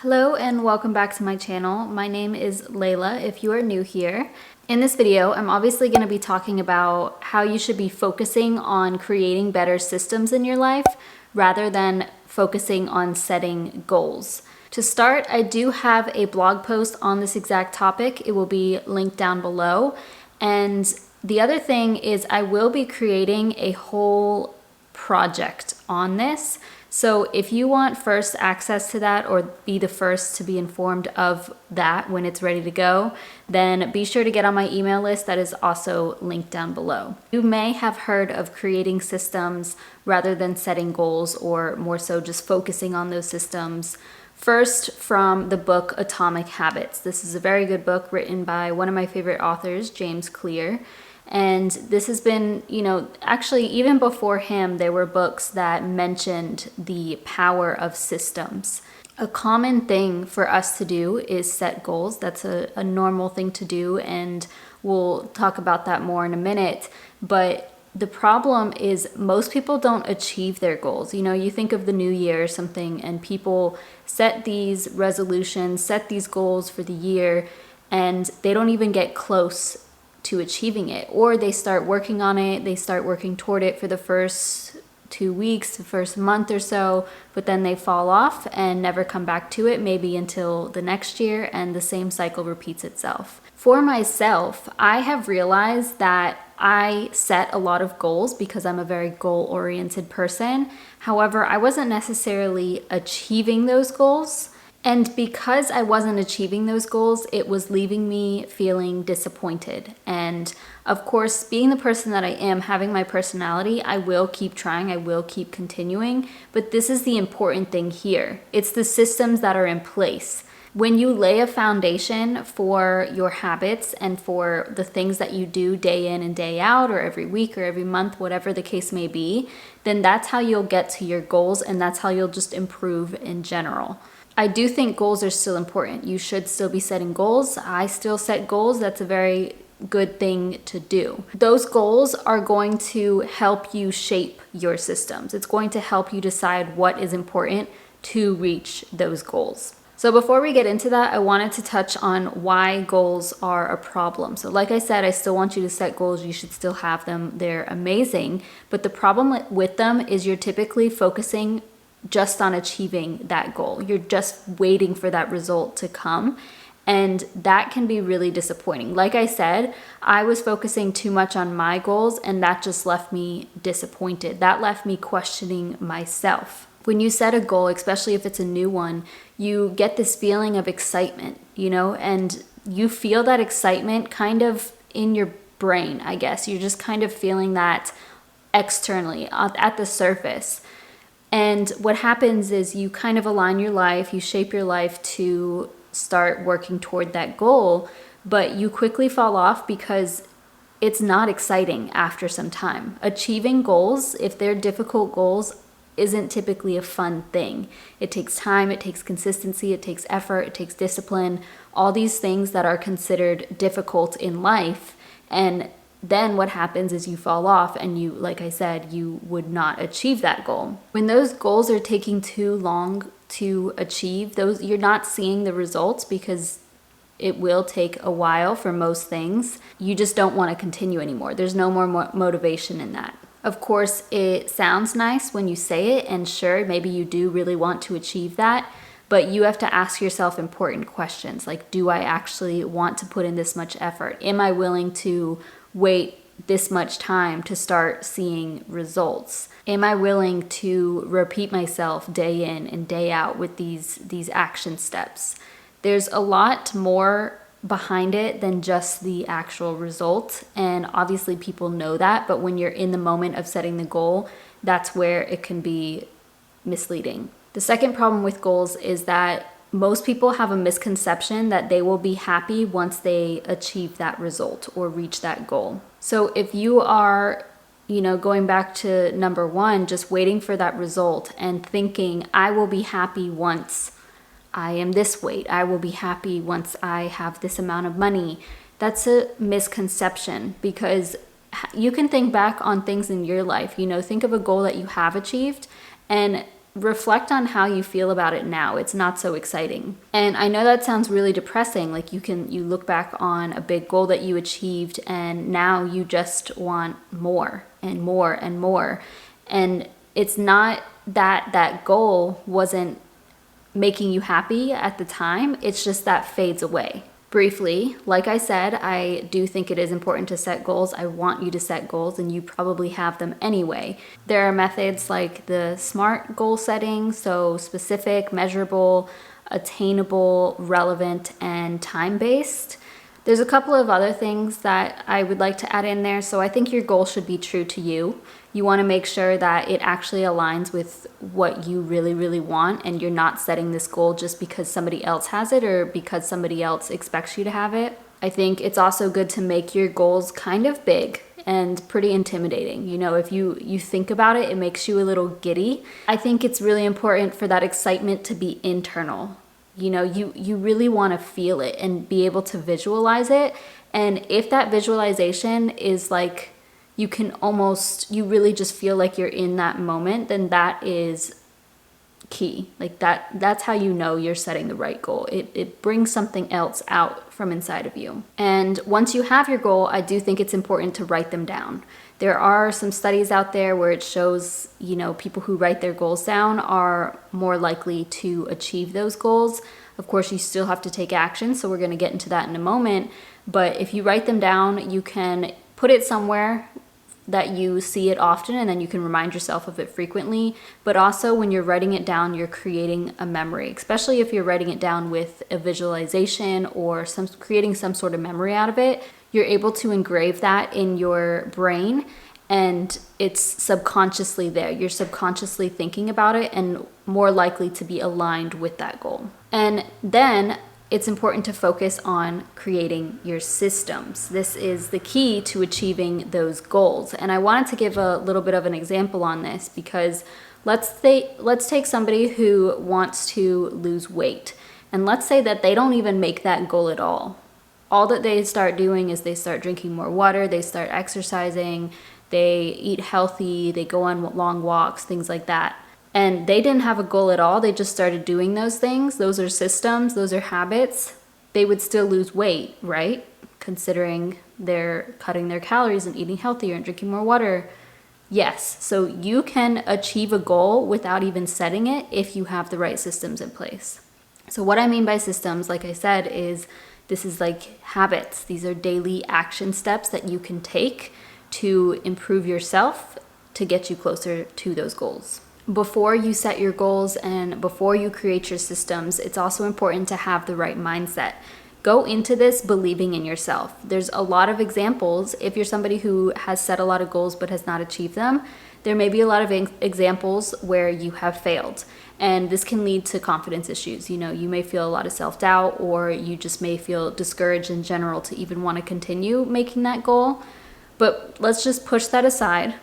Hello and welcome back to my channel. My name is Layla if you are new here. In this video, I'm obviously going to be talking about how you should be focusing on creating better systems in your life rather than focusing on setting goals. To start, I do have a blog post on this exact topic. It will be linked down below. And the other thing is I will be creating a whole project on this. So if you want first access to that or be the first to be informed of that when it's ready to go, then be sure to get on my email list that is also linked down below. You may have heard of creating systems rather than setting goals, or more so just focusing on those systems. First, from the book Atomic Habits. This is a very good book written by one of my favorite authors, James Clear. And this has been, actually even before him, there were books that mentioned the power of systems. A common thing for us to do is set goals. That's a normal thing to do, and we'll talk about that more in a minute. But the problem is most people don't achieve their goals. You think of the new year or something, and people set these resolutions, set these goals for the year, and they don't even get close to achieving it, or they start working on it, they start working toward it for the first 2 weeks, the first month or so, but then they fall off and never come back to it, maybe until the next year, and the same cycle repeats itself. For myself, I have realized that I set a lot of goals because I'm a very goal-oriented person. However, I wasn't necessarily achieving those goals. And because I wasn't achieving those goals, it was leaving me feeling disappointed. And of course, being the person that I am, having my personality, I will keep trying, I will keep continuing. But this is the important thing here. It's the systems that are in place. When you lay a foundation for your habits and for the things that you do day in and day out, or every week or every month, whatever the case may be, then that's how you'll get to your goals, and that's how you'll just improve in general. I do think goals are still important. You should still be setting goals. I still set goals. That's a very good thing to do. Those goals are going to help you shape your systems. It's going to help you decide what is important to reach those goals. So before we get into that, I wanted to touch on why goals are a problem. So like I said, I still want you to set goals. You should still have them. They're amazing. But the problem with them is you're typically focusing just on achieving that goal. You're just waiting for that result to come. And that can be really disappointing. Like I said, I was focusing too much on my goals, and that just left me disappointed. That left me questioning myself. When you set a goal, especially if it's a new one, you get this feeling of excitement, and you feel that excitement kind of in your brain, I guess. You're just kind of feeling that externally at the surface. And what happens is you kind of align your life, you shape your life to start working toward that goal, but you quickly fall off because it's not exciting after some time. Achieving goals, if they're difficult goals, isn't typically a fun thing. It takes time, it takes consistency, it takes effort, it takes discipline, all these things that are considered difficult in life. And then what happens is you fall off, and you, like I said, you would not achieve that goal. When those goals are taking too long to achieve, you're not seeing the results because it will take a while for most things. You just don't want to continue anymore. There's no more motivation in that. Of course, it sounds nice when you say it, and sure, maybe you do really want to achieve that, but you have to ask yourself important questions like, do I actually want to put in this much effort? Am I willing to wait this much time to start seeing results? Am I willing to repeat myself day in and day out with these action steps? There's a lot more behind it than just the actual result, and obviously people know that, but when you're in the moment of setting the goal, that's where it can be misleading. The second problem with goals is that most people have a misconception that they will be happy once they achieve that result or reach that goal. So if you are, going back to number one, just waiting for that result and thinking, I will be happy once I am this weight, I will be happy once I have this amount of money, that's a misconception, because you can think back on things in your life, think of a goal that you have achieved, and reflect on how you feel about it now. It's not so exciting. And I know that sounds really depressing. Like you look back on a big goal that you achieved and now you just want more and more and more. And it's not that that goal wasn't making you happy at the time. It's just that fades away. Briefly, like I said, I do think it is important to set goals. I want you to set goals, and you probably have them anyway. There are methods like the SMART goal setting, so specific, measurable, attainable, relevant, and time-based. There's a couple of other things that I would like to add in there. So I think your goal should be true to you. You want to make sure that it actually aligns with what you really, really want, and you're not setting this goal just because somebody else has it or because somebody else expects you to have it. I think it's also good to make your goals kind of big and pretty intimidating. You know, if you think about it, it makes you a little giddy. I think it's really important for that excitement to be internal. You know, you really want to feel it and be able to visualize it. And if that visualization is like, you really just feel like you're in that moment, then that is key. Like that's how you know you're setting the right goal. It brings something else out from inside of you. And once you have your goal, I do think it's important to write them down. There are some studies out there where it shows, you know, people who write their goals down are more likely to achieve those goals. Of course, you still have to take action, so we're going to get into that in a moment. But if you write them down, you can put it somewhere that you see it often, and then you can remind yourself of it frequently. But also when you're writing it down, you're creating a memory, especially if you're writing it down with a visualization or creating some sort of memory out of it. You're able to engrave that in your brain, and it's subconsciously there. You're subconsciously thinking about it and more likely to be aligned with that goal. And then it's important to focus on creating your systems. This is the key to achieving those goals. And I wanted to give a little bit of an example on this because let's take somebody who wants to lose weight. And let's say that they don't even make that goal at all. All that they start doing is they start drinking more water, they start exercising, they eat healthy, they go on long walks, things like that. And they didn't have a goal at all. They just started doing those things. Those are systems, those are habits. They would still lose weight, right? Considering they're cutting their calories and eating healthier and drinking more water. Yes, so you can achieve a goal without even setting it if you have the right systems in place. So what I mean by systems, like I said, is this is like habits. These are daily action steps that you can take to improve yourself to get you closer to those goals. Before you set your goals and before you create your systems, it's also important to have the right mindset. Go into this believing in yourself. There's a lot of examples. If you're somebody who has set a lot of goals but has not achieved them, there may be a lot of examples where you have failed. And this can lead to confidence issues. You know, you may feel a lot of self-doubt, or you just may feel discouraged in general to even want to continue making that goal. But let's just push that aside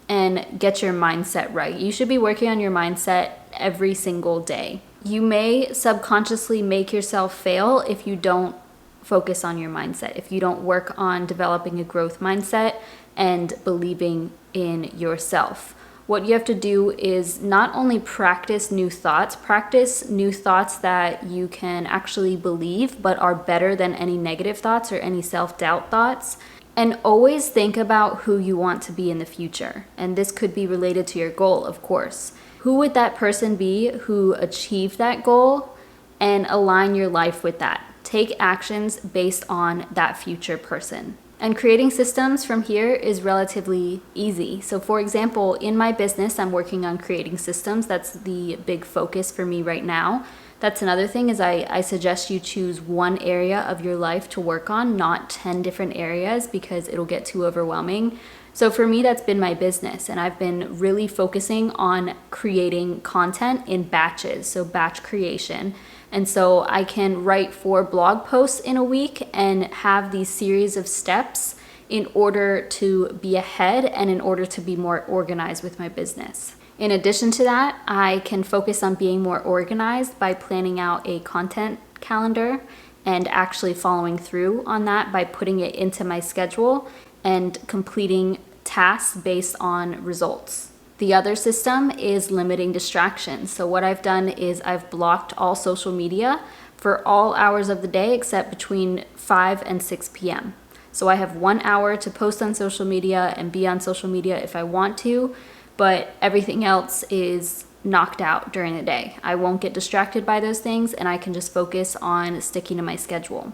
and get your mindset right. You should be working on your mindset every single day. You may subconsciously make yourself fail if you don't focus on your mindset, if you don't work on developing a growth mindset and believing in yourself. What you have to do is not only practice new thoughts that you can actually believe but are better than any negative thoughts or any self-doubt thoughts. And always think about who you want to be in the future. And this could be related to your goal, of course. Who would that person be who achieved that goal, and align your life with that? Take actions based on that future person. And creating systems from here is relatively easy. So for example, in my business, I'm working on creating systems. That's the big focus for me right now. That's another thing is I suggest you choose one area of your life to work on, not 10 different areas, because it'll get too overwhelming. So for me, that's been my business, and I've been really focusing on creating content in batches, so batch creation. And so I can write 4 blog posts in a week and have these series of steps in order to be ahead and in order to be more organized with my business. In addition to that, I can focus on being more organized by planning out a content calendar and actually following through on that by putting it into my schedule and completing tasks based on results. The other system is limiting distractions. So what I've done is I've blocked all social media for all hours of the day except between 5 and 6 p.m. So I have 1 hour to post on social media and be on social media if I want to, but everything else is knocked out during the day. I won't get distracted by those things, and I can just focus on sticking to my schedule.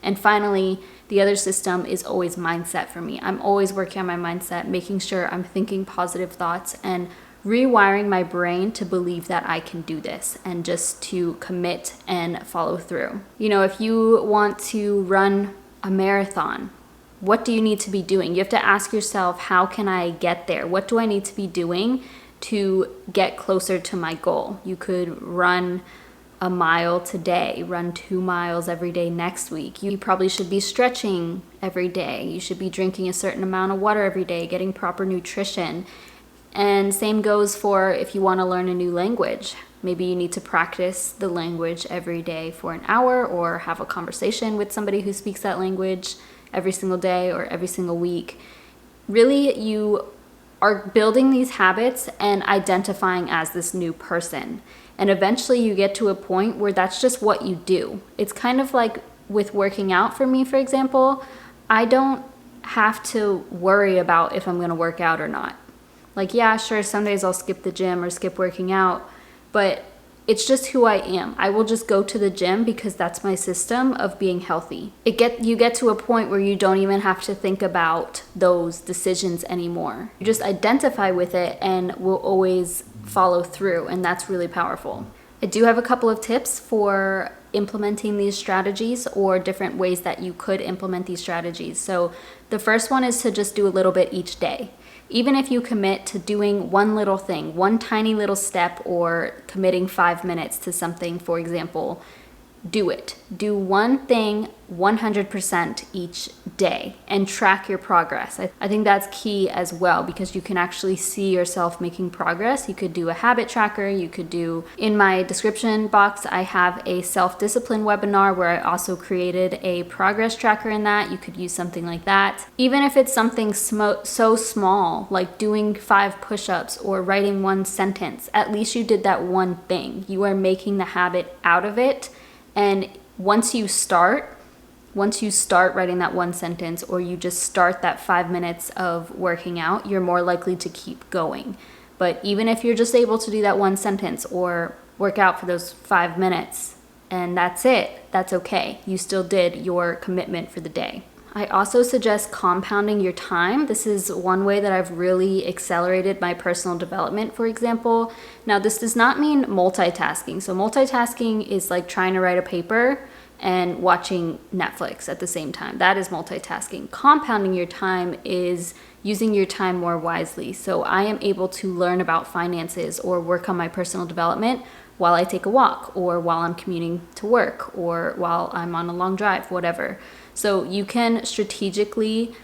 And finally, the other system is always mindset for me. I'm always working on my mindset, making sure I'm thinking positive thoughts and rewiring my brain to believe that I can do this and just to commit and follow through. You know, if you want to run a marathon, what do you need to be doing? You have to ask yourself, how can I get there? What do I need to be doing to get closer to my goal? You could run a mile today, run 2 miles every day next week. You probably should be stretching every day. You should be drinking a certain amount of water every day, getting proper nutrition. And same goes for if you want to learn a new language. Maybe you need to practice the language every day for an hour, or have a conversation with somebody who speaks that language every single day or every single week. Really, you are building these habits and identifying as this new person. And eventually you get to a point where that's just what you do. It's kind of like with working out for me, for example. I don't have to worry about if I'm going to work out or not. Like, yeah, sure, some days I'll skip the gym or skip working out, but it's just who I am. I will just go to the gym because that's my system of being healthy. You get to a point where you don't even have to think about those decisions anymore. You just identify with it and will always follow through, and that's really powerful. I do have a couple of tips for implementing these strategies, or different ways that you could implement these strategies. So the first one is to just do a little bit each day. Even if you commit to doing one little thing, one tiny little step, or committing 5 minutes to something, for example, do it. Do one thing 100% each day and track your progress. I think that's key as well, because you can actually see yourself making progress. You could do a habit tracker. You could do, in my description box, I have a self-discipline webinar where I also created a progress tracker in that. You could use something like that. Even if it's something so small, like doing 5 push-ups or writing 1 sentence, at least you did that one thing. You are making the habit out of it. And once you start writing that 1 sentence, or you just start that 5 minutes of working out, you're more likely to keep going. But even if you're just able to do that 1 sentence or work out for those 5 minutes and that's it, that's okay. You still did your commitment for the day. I also suggest compounding your time. This is one way that I've really accelerated my personal development, for example. Now, this does not mean multitasking. So multitasking is like trying to write a paper and watching Netflix at the same time. That is multitasking. Compounding your time is using your time more wisely. So I am able to learn about finances or work on my personal development while I take a walk, or while I'm commuting to work, or while I'm on a long drive, whatever. So you can strategically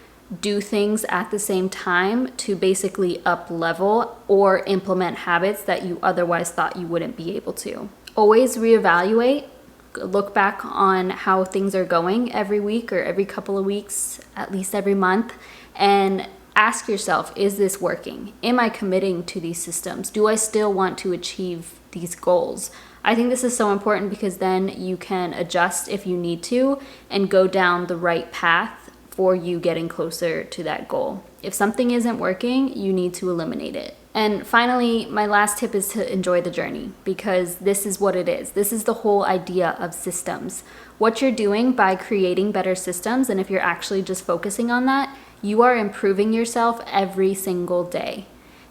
do things at the same time to basically up level or implement habits that you otherwise thought you wouldn't be able to. Always reevaluate. Look back on how things are going every week, or every couple of weeks, at least every month, and ask yourself, is this working? Am I committing to these systems? Do I still want to achieve these goals? I think this is so important, because then you can adjust if you need to and go down the right path for you getting closer to that goal. If something isn't working, you need to eliminate it. And finally, my last tip is to enjoy the journey, because this is what it is. This is the whole idea of systems. What you're doing by creating better systems, and if you're actually just focusing on that, you are improving yourself every single day.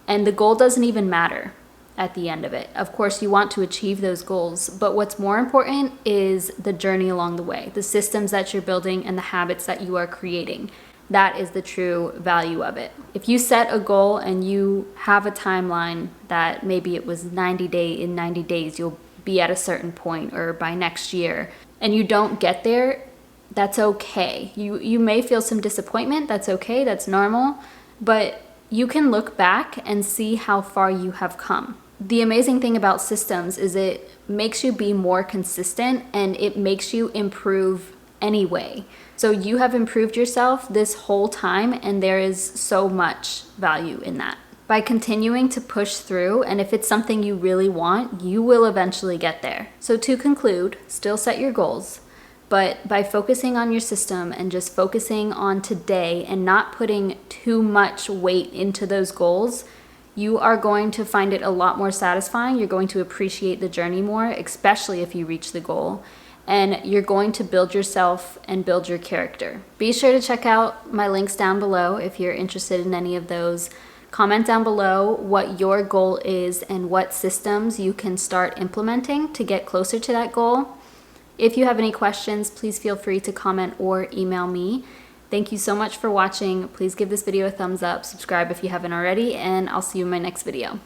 And the goal doesn't even matter at the end of it. Of course, you want to achieve those goals, but what's more important is the journey along the way, the systems that you're building and the habits that you are creating. That is the true value of it. If you set a goal and you have a timeline that maybe it was in 90 days you'll be at a certain point, or by next year, and you don't get there, that's okay. You may feel some disappointment. That's okay. That's normal. But you can look back and see how far you have come. The amazing thing about systems is it makes you be more consistent, and it makes you improve anyway. So you have improved yourself this whole time, and there is so much value in that. by continuing to push through, and if it's something you really want, you will eventually get there. So to conclude, still set your goals, but by focusing on your system and just focusing on today and not putting too much weight into those goals, you are going to find it a lot more satisfying. You're going to appreciate the journey more, especially if you reach the goal. And you're going to build yourself and build your character. Be sure to check out my links down below if you're interested in any of those. Comment down below what your goal is and what systems you can start implementing to get closer to that goal. If you have any questions, please feel free to comment or email me. Thank you so much for watching. Please give this video a thumbs up, subscribe if you haven't already, and I'll see you in my next video.